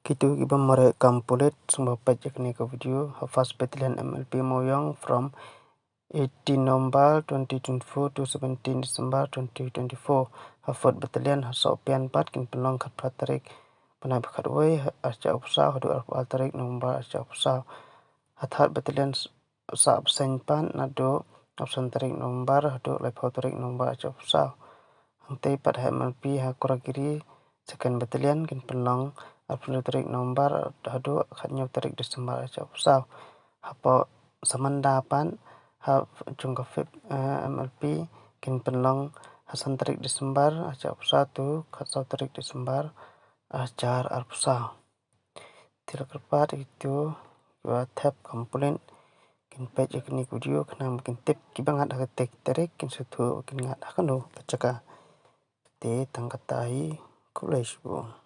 Kitu iba merekam pulit sumba pajak ni ka video hafaz battalion MLP Moyong from 18 November 2024 to 17 December 2024. Hafad battalion hasopian pat kin penong kat patarik panai bakat wei arca upsa hadu tarik November arca upsa hathat battalion sa absen pan nado absen tarik November hadu lepo tarik November arca upsa hangtai pat MLP ha kuragiri second battalion kin penong 10 tarik November hadu khatnya tarik Desember arca upsa hapa samanda pan ha jungka fit MLP kin penong hasan tarik Desember arca upsa tu khatsau tarik Desember acar arpsa tidak kerpat itu dua tab komponen kin page ni video kenang kin tip kibangat tek tarik kin sutu kin ngat akano pacaka te tangkatai kulesbu.